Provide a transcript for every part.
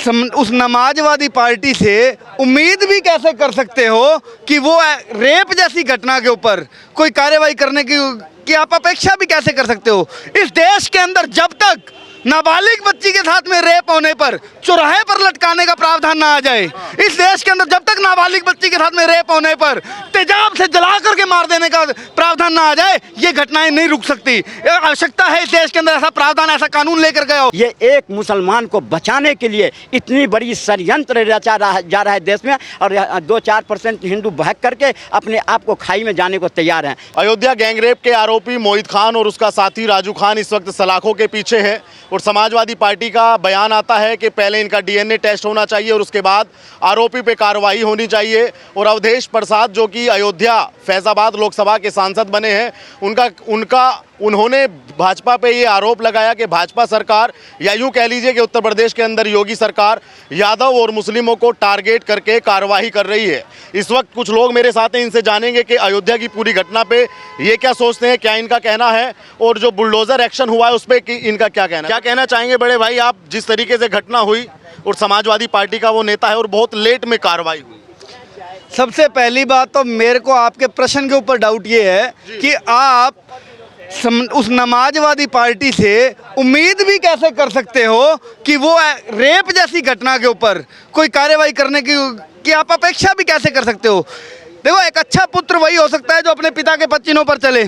उस नमाजवादी पार्टी से उम्मीद भी कैसे कर सकते हो कि वो रेप जैसी घटना के ऊपर कोई कार्रवाई करने की आप अपेक्षा भी कैसे कर सकते हो? इस देश के अंदर जब तक नाबालिग बच्ची के साथ में रेप होने पर चौराहे पर लटकाने का प्रावधान ना आ जाए, इस देश के अंदर जब तक नाबालिग बच्ची के साथ में रेप होने पर तेजाब से जला करके मार देने का प्रावधान ना आ जाए, ये घटनाएं नहीं रुक सकती। आवश्यकता है इस देश के अंदर ऐसा प्रावधान, ऐसा कानून लेकर गए हो। ये एक मुसलमान को बचाने के लिए इतनी बड़ी षड्यंत्र रचा जा रहा है देश में, और 2-4% हिंदू बहक करके अपने आप को खाई में जाने को तैयार हैं। अयोध्या गैंगरेप के आरोपी मोहित खान और उसका साथी राजू खान इस वक्त सलाखों के पीछे है और समाजवादी पार्टी का बयान आता है कि पहले इनका डीएनए टेस्ट होना चाहिए और उसके बाद आरोपी पे कार्रवाई होनी चाहिए। और अवधेश प्रसाद जो कि अयोध्या फैजाबाद लोकसभा के सांसद बने हैं, उन्होंने भाजपा पे ये आरोप लगाया कि भाजपा सरकार, या यूँ कह लीजिए कि उत्तर प्रदेश के अंदर योगी सरकार यादव और मुस्लिमों को टारगेट करके कार्रवाई कर रही है। इस वक्त कुछ लोग मेरे साथ हैं, इनसे जानेंगे कि अयोध्या की पूरी घटना पे ये क्या सोचते हैं, क्या इनका कहना है, और जो बुलडोजर एक्शन हुआ है उस पर इनका क्या कहना है। क्या कहना चाहेंगे बड़े भाई आप, जिस तरीके से घटना हुई और समाजवादी पार्टी का वो नेता है और बहुत लेट में कार्रवाई हुई? सबसे पहली बात तो मेरे को आपके प्रश्न के ऊपर डाउट ये है कि आप उस नमाजवादी पार्टी से उम्मीद भी कैसे कर सकते हो कि वो रेप जैसी घटना के ऊपर कोई कार्रवाई करने की आप अपेक्षा भी कैसे कर सकते हो? देखो, एक अच्छा पुत्र वही हो सकता है जो अपने पिता के पच्चीनों पर चले।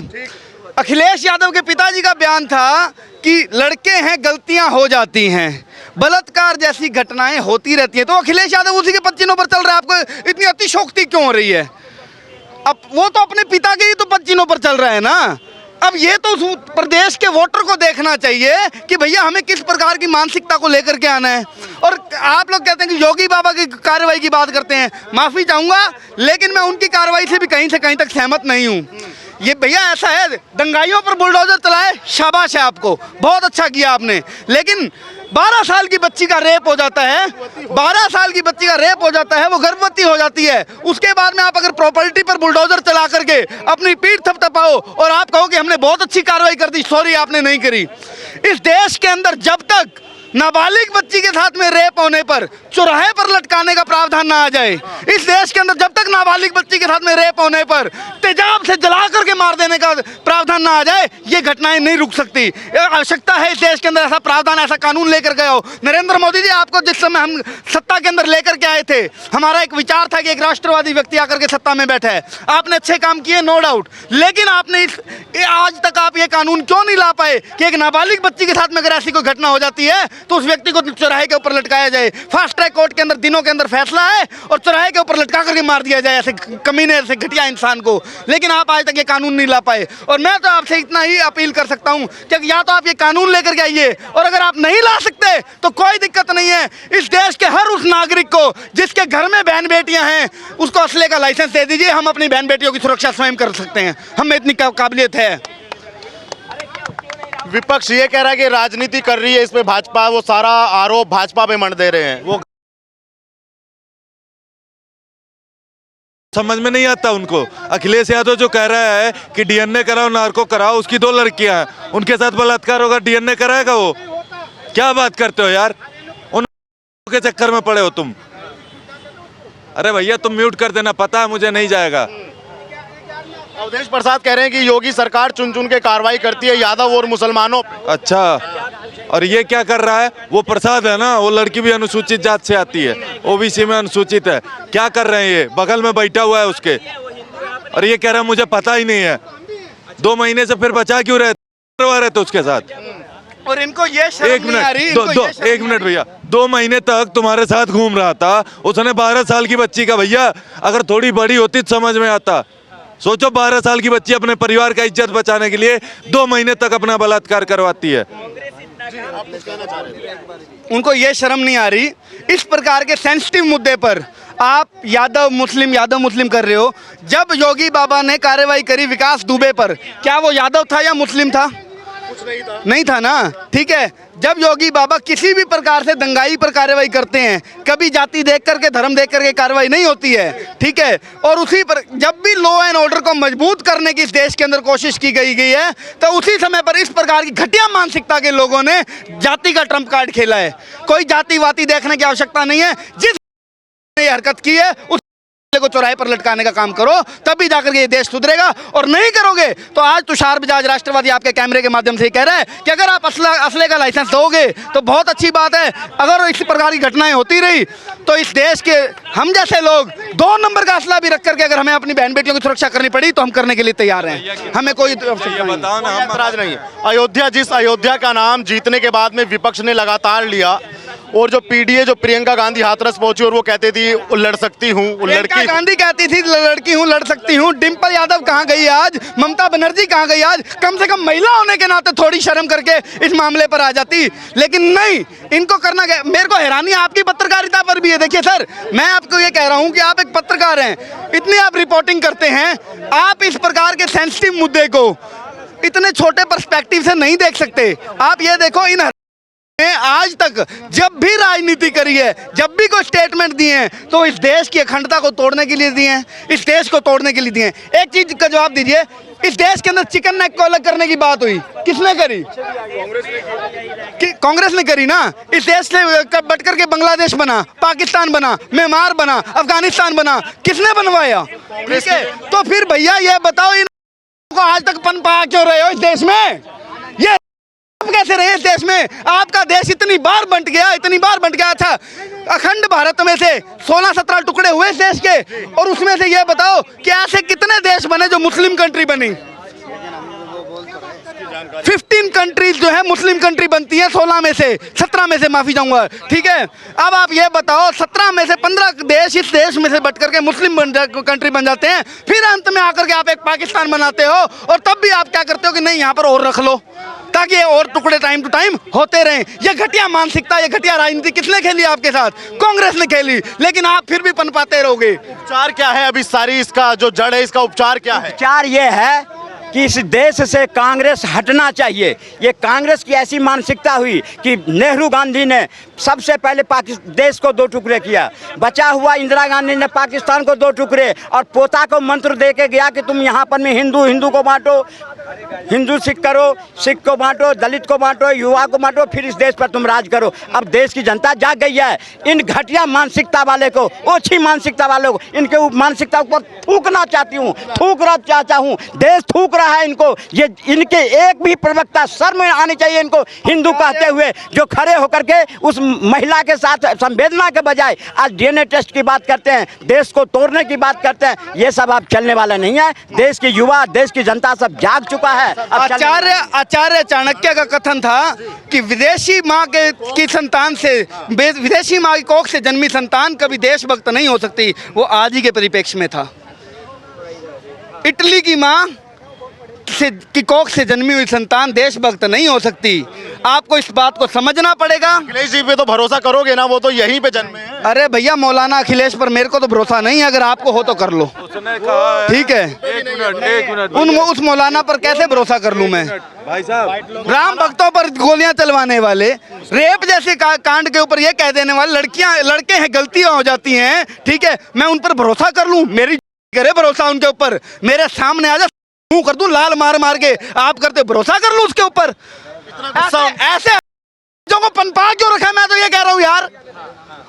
अखिलेश यादव के पिताजी का बयान था कि लड़के हैं, गलतियां हो जाती हैं, बलात्कार जैसी घटनाएं होती रहती हैं। तो अखिलेश यादव उसी के पच्चीनों पर चल रहा है, आपको इतनी अतिशोक्ति क्यों हो रही है? अब वो तो अपने पिता के ही तो पच्चीनों पर चल रहा है ना। अब ये तो उस प्रदेश के वोटर को देखना चाहिए कि भैया हमें किस प्रकार की मानसिकता को लेकर के आना है। और आप लोग कहते हैं कि योगी बाबा की कार्रवाई की बात करते हैं, माफ़ी चाहूँगा लेकिन मैं उनकी कार्रवाई से भी कहीं से कहीं तक सहमत नहीं हूँ। ये भैया ऐसा है, दंगाइयों पर बुलडोजर चलाए, शाबाश है आपको, बहुत अच्छा किया आपने, लेकिन 12 साल की बच्ची का रेप हो जाता है, 12 साल की बच्ची का रेप हो जाता है, वो गर्भवती हो जाती है, उसके बाद में आप अगर प्रॉपर्टी पर बुलडोजर चला करके अपनी पीठ थपथपाओ और आप कहो कि हमने बहुत अच्छी कार्रवाई कर दी, सॉरी आपने नहीं करी। इस देश के अंदर जब तक नाबालिग बच्ची के साथ में रेप होने पर चौराहे पर लटकाने का प्रावधान ना आ जाए, इस देश के अंदर जब तक नाबालिग बच्ची के साथ में रेप होने पर तेजाब से जला करके मार देने का प्रावधान ना आ जाए, ये घटनाएं नहीं रुक सकती। आवश्यकता है इस देश के अंदर ऐसा प्रावधान, ऐसा कानून लेकर गए हो। नरेंद्र मोदी जी, आपको जिस समय हम सत्ता के अंदर लेकर के आए थे, हमारा एक विचार था कि एक राष्ट्रवादी व्यक्ति आकर के सत्ता में बैठा है। आपने अच्छे काम किए, नो डाउट, लेकिन आपने आज तक आप ये कानून क्यों नहीं ला पाए कि एक नाबालिग बच्ची के साथ में अगर ऐसी कोई घटना हो जाती है तो उस व्यक्ति को चौराहे के ऊपर लटकाया जाए। फास्ट ट्रैक कोर्ट के अंदर दिनों के अंदर फैसला है और चौराहे के ऊपर लटका करके मार दिया जाए ऐसे कमीने, ऐसे घटिया इंसान को। लेकिन आप आज तक ये कानून नहीं ला पाए, और मैं तो आपसे इतना ही अपील कर सकता हूं कि या तो आप ये कानून लेकर के आइए, और अगर आप नहीं ला सकते तो कोई दिक्कत नहीं है, इस देश के हर उस नागरिक को जिसके घर में बहन बेटियां हैं उसको असले का लाइसेंस दे दीजिए। हम अपनी बहन बेटियों की सुरक्षा स्वयं कर सकते हैं, हमें इतनी काबिलियत है। विपक्ष ये कह रहा है कि राजनीति कर रही है इस पे भाजपा, वो सारा आरोप भाजपा पे मढ़ दे रहे हैं। वो समझ में नहीं आता उनको। अखिलेश यादव जो कह रहा है कि डीएनए कराओ, नार्को कराओ, उसकी 2 लड़कियां हैं, उनके साथ बलात्कार होगा, डीएनए कराएगा वो? क्या बात करते हो यार, उन के चक्कर में पड़े हो तुम। अरे भैया तुम म्यूट कर देना, पता है मुझे नहीं जाएगा। अवधेश प्रसाद कह रहे हैं कि योगी सरकार चुन चुन के कार्रवाई करती है यादव और मुसलमानों पे। अच्छा, और ये क्या कर रहा है? वो प्रसाद है ना, वो लड़की भी अनुसूचित जात से आती है, ओबीसी में अनुसूचित है। क्या कर रहे हैं ये? बगल में बैठा हुआ है उसके, और ये कह रहा है मुझे पता ही नहीं है। 2 महीने से फिर बचा क्यों रहे थे उसके साथ? और इनको ये शर्म नहीं आ रही? एक मिनट भैया, 2 महीने तक तुम्हारे साथ घूम रहा था, उसने 12 साल की बच्ची का, भैया अगर थोड़ी बड़ी होती तो समझ में आता। सोचो 12 साल की बच्ची अपने परिवार का इज्जत बचाने के लिए 2 महीने तक अपना बलात्कार करवाती है। उनको ये शर्म नहीं आ रही? इस प्रकार के सेंसिटिव मुद्दे पर आप यादव मुस्लिम कर रहे हो। जब योगी बाबा ने कार्रवाई करी विकास दुबे पर, क्या वो यादव था या मुस्लिम था? नहीं था ना, ठीक है। जब योगी बाबा किसी भी प्रकार से दंगाई पर कार्रवाई करते हैं, कभी जाति देख करके धर्म देख करके कार्रवाई नहीं होती है, ठीक है। और उसी पर जब भी लॉ एंड ऑर्डर को मजबूत करने की इस देश के अंदर कोशिश की गई है, तो उसी समय पर इस प्रकार की घटिया मानसिकता के लोगों ने जाति का ट्रम्प कार्ड खेला है। कोई जाति वाति देखने की आवश्यकता नहीं है। जिस ने ये हरकत की है उस को चौराहे पर लटकाने का काम करो, तभी जाकर के ये देश सुधरेगा। और नहीं करोगे तो आज तुषार बजाज राष्ट्रवादी आपके कैमरे के माध्यम से ही कह रहा है कि अगर आप असले का लाइसेंस दोगे तो बहुत अच्छी बात है। अगर इस प्रकार की घटनाएं होती रही तो इस देश के हम जैसे लोग 2 नंबर का असला भी रख करके अगर हमें अपनी बहन बेटियों की सुरक्षा करनी पड़ी तो हम करने के लिए तैयार हैं। हमें कोई बताओ ना, ऐतराज नहीं है। अयोध्या, जिस अयोध्या का नाम जीतने के बाद में विपक्ष ने लगातार लिया, और जो पीडीए जो प्रियंका गांधी हाथरस पहुंची और वो कहती थी लड़ सकती हूँ, प्रियंका गांधी कहती थी लड़की हूँ, लड़ सकती हूँ। डिंपल यादव कहाँ गई आज? ममता बनर्जी कहाँ गई आज? कम से कम महिला होने के नाते थोड़ी शर्म करके इस मामले पर आ जाती, लेकिन नहीं, इनको करना। मेरे को हैरानी आपकी पत्रकारिता पर भी है। देखिए सर, मैं आपको ये कह रहा हूँ कि आप एक पत्रकार हैं, इतनी आप रिपोर्टिंग करते हैं, आप इस प्रकार के सेंसिटिव मुद्दे को इतने छोटे पर्सपेक्टिव से नहीं देख सकते। आप ये देखो, इन आज तक जब भी राजनीति करी है, जब भी कोई स्टेटमेंट दिए हैं, तो इस देश की अखंडता को तोड़ने के लिए दिए हैं, इस देश को तोड़ने के लिए दिए हैं। एक चीज का जवाब दीजिए, इस देश के अंदर चिकन नेक को अलग करने की बात हुई, किसने करी? कांग्रेस ने करी ना। इस देश से बट करके बांग्लादेश बना, पाकिस्तान बना, म्यांमार बना, अफगानिस्तान बना, किसने बनवाया? ठीक है, तो फिर भैया ये बताओ, इनको आज तक पनपा क्यों रहे हो इस देश में? ये कैसे रहे इस देश में? आपका देश इतनी बार बंट गया, इतनी बार बंट गया था। अखंड भारत में से 16-17 टुकड़े हुए इस देश के, और उसमें से ये बताओ कि ऐसे कितने देश बने जो मुस्लिम कंट्री बनी? 15 कंट्रीज जो है मुस्लिम कंट्री बनती है, 16 में से 17 में से, माफी चाहूंगा, ठीक है। अब आप ये बताओ, 17 में से 15 देश इस देश में से बट करके मुस्लिम कंट्री बन जाते हैं, फिर अंत में आकर के आप एक पाकिस्तान बनाते हो, और तब भी आप क्या करते हो कि नहीं, यहाँ पर और रख लो ताकि ये और टुकड़े टाइम टू टाइम होते रहें। ये घटिया मानसिकता, ये घटिया राजनीति किसने खेली आपके साथ? कांग्रेस ने खेली, लेकिन आप फिर भी पनपाते रहोगे। उपचार क्या है अभी सारी इसका जो जड़ है, इसका उपचार क्या है? उपचार ये है कि इस देश से कांग्रेस हटना चाहिए। ये कांग्रेस की ऐसी मानसिकता हुई कि नेहरू गांधी ने सबसे पहले देश को 2 टुकड़े किया, बचा हुआ इंदिरा गांधी ने पाकिस्तान को 2 टुकड़े, और पोता को मंत्र दे के गया कि तुम यहाँ पर में हिंदू को बांटो, हिंदू सिख करो, सिख को बांटो, दलित को बांटो, युवा को बांटो, फिर इस देश पर तुम राज करो। अब देश की जनता जाग गई है। इन घटिया मानसिकता वाले को, ओछी मानसिकता वालों को, इनके मानसिकता पर थूकना चाहती हूँ, थूकना चाहता हूँ। देश थूक रहा है इनको। ये इनके एक भी प्रवक्ता शर्म आनी चाहिए इनको, हिंदू कहते हुए, जो खड़े होकर के उस महिला के साथ संवेदना के बजाय आज डीएनए टेस्ट की बात करते हैं, देश को तोड़ने की बात करते हैं। ये सब अब चलने वाला नहीं है। देश की युवा, देश की जनता सब जाग चुका है। आचार्य चाणक्य का कथन था कि विदेशी माँ की संतान से, विदेशी माँ की कोख से जन्मी संतान कभी देशभक्त नहीं हो सकती। वो आज ही के परिप्रेक्ष्य में था। इटली की माँ की कोख से जन्मी हुई संतान देशभक्त नहीं हो सकती। आपको इस बात को समझना पड़ेगा। अखिलेश जी पे तो भरोसा करोगे ना, वो तो यहीं पे जन्मे हैं। अरे भैया, मौलाना अखिलेश पर मेरे को तो भरोसा नहीं है, अगर आपको हो तो कर लो, ठीक है। एक मिनट उस मौलाना पर कैसे भरोसा कर लूं मैं? भाई साहब, राम भक्तों पर गोलियां चलवाने वाले, रेप जैसे कांड के ऊपर ये कह देने वाले लड़के हैं, गलतियां हो जाती हैं, ठीक है, मैं उन पर भरोसा कर लूं? मेरी करे भरोसा उनके ऊपर, मेरे सामने आ जा कर दूं लाल मार मार के, आप करते भरोसा कर लूं उसके ऊपर? ऐसे जो को पनपा क्यों रखा है, मैं तो ये कह रहा हूं यार।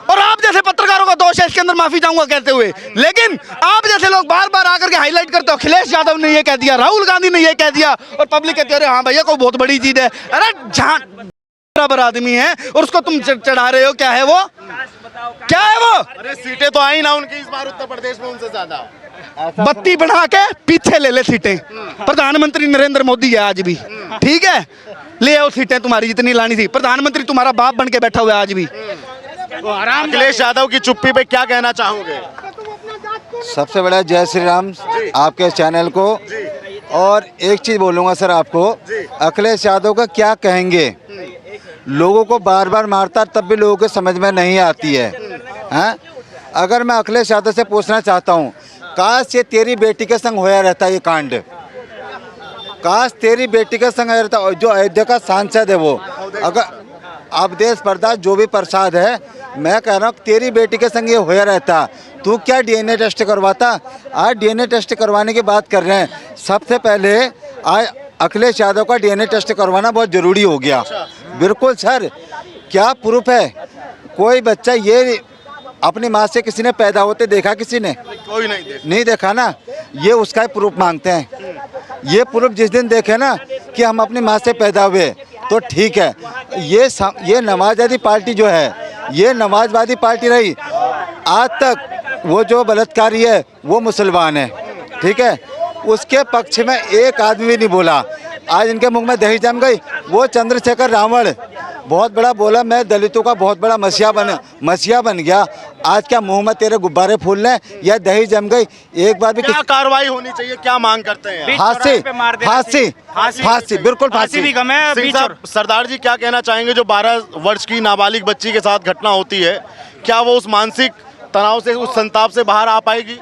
और आप जैसे पत्रकारों का दोष है इसके अंदर, माफी चाहूंगा कहते हुए, लेकिन आप जैसे लोग बार बार आकर के हाईलाइट करते हो, अखिलेश यादव ने ये कह दिया, राहुल गांधी ने ये कह दिया, और पब्लिक कहती है अरे हाँ भैया कोई बहुत बड़ी चीज है। अरे बराबर आदमी है और उसको तुम चढ़ा रहे हो, क्या है वो, क्या है वो? अरे सीटें तो आई ना उनकी इस बार उत्तर प्रदेश में उनसे ज्यादा। बत्ती बढ़ा के पीछे ले सीटें। प्रधानमंत्री नरेंद्र मोदी है आज भी, ठीक है, ले आओ सीटें तुम्हारी जितनी लानी थी। प्रधानमंत्री तुम्हारा बाप बन के बैठा हुआ है आज भी। अखिलेश यादव की चुप्पी पे क्या कहना चाहोगे? सबसे बड़ा जय श्री राम आपके चैनल को। और एक चीज़ बोलूँगा सर आपको, अखिलेश यादव का क्या कहेंगे, लोगों को बार बार मारता तब भी लोगों को समझ में नहीं आती है, हैं? अगर मैं अखिलेश यादव से पूछना चाहता हूँ, काश ये तेरी बेटी के संग होया रहता ये कांड, काश तेरी बेटी का संग रहता, जो अयोध्या का सांसद है वो, अगर अवधेश प्रसाद जो भी प्रसाद है, मैं कह रहा हूँ तेरी बेटी के संग ये होया रहता, तू क्या डीएनए टेस्ट करवाता। आज डीएनए टेस्ट करवाने की बात कर रहे हैं। सबसे पहले आज अखिलेश यादव का डीएनए टेस्ट करवाना बहुत ज़रूरी हो गया। बिल्कुल सर, क्या प्रूफ है? कोई बच्चा ये अपनी माँ से किसी ने पैदा होते देखा? किसी ने कोई नहीं देखा ना। ये उसका ही प्रूफ मांगते हैं। ये प्रूफ जिस दिन देखे ना कि हम अपनी माँ से पैदा हुए तो ठीक है। ये नमाजवादी पार्टी जो है, ये नमाजवादी पार्टी रही आज तक। वो जो बलात्कारी है वो मुसलमान है, ठीक है। उसके पक्ष में एक आदमी भी नहीं बोला। आज इनके मुंह में दही जम गई। वो चंद्रशेखर रावण बहुत बड़ा बोला, मैं दलितों का बहुत बड़ा मसीहा बन गया। आज क्या मुंह में तेरे गुब्बारे फूल रहे हैं या दही जम गई? एक बार भी क्या कार्रवाई होनी चाहिए, क्या मांग करते हैं? फांसी, बिल्कुल फांसी भी कम है। सिंह साहब, सरदार जी क्या कहना चाहेंगे? जो 12 वर्ष की नाबालिग बच्ची के साथ घटना होती है, क्या वो उस मानसिक तनाव से, उस संताप से बाहर आ पाएगी?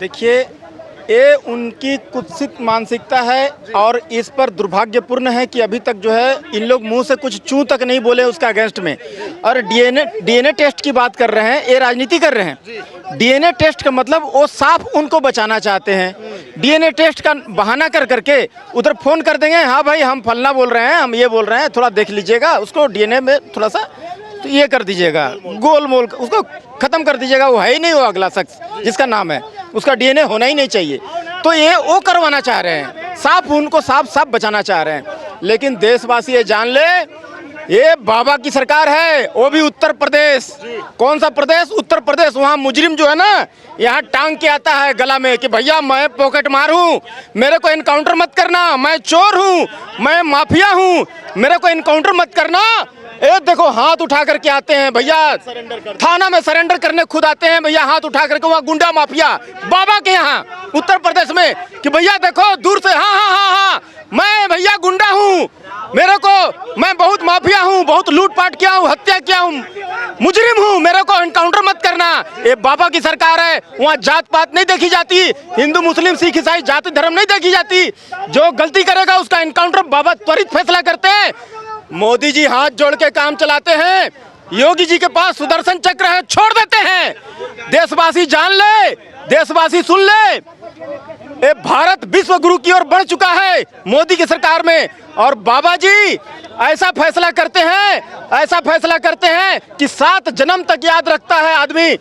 देखिए, ये उनकी कुत्सित मानसिकता है और इस पर दुर्भाग्यपूर्ण है कि अभी तक जो है इन लोग मुंह से कुछ चू तक नहीं बोले उसका अगेंस्ट में। और डीएनए टेस्ट की बात कर रहे हैं, ये राजनीति कर रहे हैं। डीएनए टेस्ट का मतलब वो साफ उनको बचाना चाहते हैं। डीएनए टेस्ट का बहाना कर करके उधर फोन कर देंगे, हाँ भाई हम फलना बोल रहे हैं, हम ये बोल रहे हैं, थोड़ा देख लीजिएगा, उसको डीएनए में थोड़ा सा तो ये कर दीजिएगा, गोल मोल उसको खत्म कर दीजिएगा। वो है ही नहीं वो अगला शख्स जिसका नाम है, उसका डीएनए होना ही नहीं चाहिए। तो ये वो करवाना चाह रहे हैं, साफ उनको साफ बचाना चाह रहे हैं। लेकिन देशवासी ये जान ले, ये बाबा की सरकार है, वो भी उत्तर प्रदेश। कौन सा प्रदेश? उत्तर प्रदेश। वहाँ मुजरिम जो है ना, यहाँ टांग के आता है गला में कि भैया मैं पॉकेट मार हूँ, मेरे को इनकाउंटर मत करना, मैं चोर हूँ, मैं माफिया हूँ, मेरे को इनकाउंटर मत करना। ये देखो हाथ उठा करके आते हैं भैया, थाना में सरेंडर करने खुद आते हैं भैया, हाथ उठा करके। वहाँ गुंडा माफिया बाबा के यहाँ उत्तर प्रदेश में कि भैया देखो दूर से, हाँ हाँ हाँ हाँ मैं भैया गुंडा हूँ, मेरे को मैं बहुत माफिया हूँ, बहुत लूटपाट किया हूँ, हत्या किया हूँ, मुजरिम हूँ, मेरे को इनकाउंटर मत करना। ये बाबा की सरकार है। वहाँ जात पात नहीं देखी जाती, हिंदू मुस्लिम सिख ईसाई जाति धर्म नहीं देखी जाती। जो गलती करेगा उसका इनकाउंटर बाबा त्वरित फैसला करते हैं। मोदी जी हाथ जोड़ के काम चलाते हैं, योगी जी के पास सुदर्शन चक्र है, छोड़ देते हैं। देशवासी जान ले, देशवासी सुन ले, ये भारत विश्व गुरु की ओर बढ़ चुका है मोदी की सरकार में। और बाबा जी ऐसा फैसला करते हैं, ऐसा फैसला करते हैं कि 7 जन्म तक याद रखता है आदमी।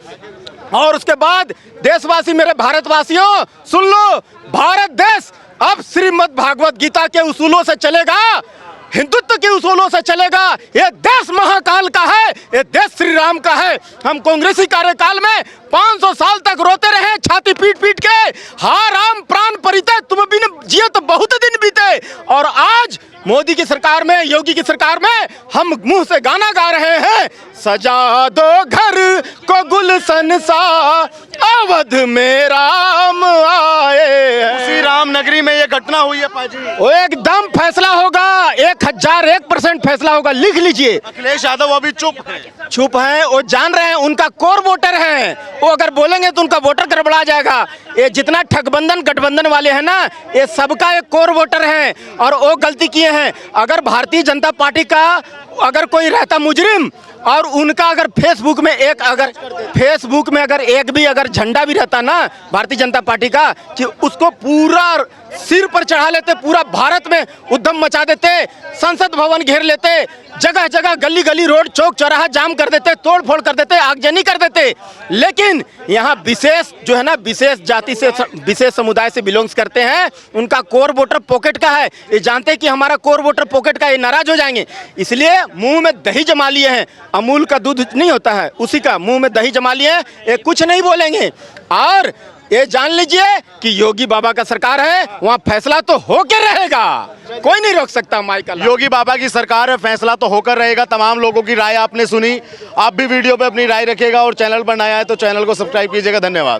और उसके बाद देशवासी, मेरे भारतवासियों सुन लो, भारत देश अब श्रीमद् भागवत गीता के उसूलों से चलेगा, हिंदुत्व के उसूलों से चलेगा। ये देश महाकाल का है, ये देश श्री राम का है। हम कांग्रेसी कार्यकाल में 500 साल तक रोते रहे छाती पीट पीट के, हा राम प्राण परिते तुम बिन जिए तो बहुत दिन बीते। और आज मोदी की सरकार में, योगी की सरकार में हम मुंह से गाना गा रहे हैं, सजा दो घर को गुलशन सा, अवध में राम आए। उसी रामनगरी में ये घटना हुई है पाजी। वो एकदम फैसला होगा, 1001% फैसला होगा, लिख लीजिए। अखिलेश यादव अभी चुप है, वो जान रहे हैं, उनका कोर वोटर है। वो अगर बोलेंगे तो उनका वोटर गड़बड़ा जाएगा। ये जितना ठगबंधन गठबंधन वाले हैं ना, ये सबका एक कोर वोटर है और वो गलती किए हैं। अगर भारतीय जनता पार्टी का अगर कोई रहता मुजरिम और उनका अगर फेसबुक में एक भी अगर झंडा भी रहता ना भारतीय जनता पार्टी का, कि उसको पूरा सिर पर चढ़ा लेते, पूरा भारत में उद्यम मचा देते, संसद भवन घेर लेते, जगह जगह गली गली रोड चौक चौराहा जाम कर देते, तोड़ फोड़ कर देते, आगजनी कर देते। लेकिन यहाँ विशेष जो है ना, विशेष जाति से, विशेष समुदाय से बिलोंग्स करते हैं, उनका कोर वोटर पॉकेट का है। ये जानते हैं कि हमारा कोर वोटर पॉकेट का, ये नाराज हो जाएंगे, इसलिए मुंह में दही जमा लिए हैं। अमूल का दूध नहीं होता है, उसी का मुंह में दही जमा लिए हैं, ये कुछ नहीं बोलेंगे। और ये जान लीजिए कि योगी बाबा का सरकार है, वहाँ फैसला तो होकर रहेगा, कोई नहीं रोक सकता। माइकल, योगी बाबा की सरकार है, फैसला तो होकर रहेगा। तमाम लोगों की राय आपने सुनी, आप भी वीडियो पे अपनी राय रखिएगा और चैनल पर नया है तो चैनल को सब्सक्राइब कीजिएगा। धन्यवाद।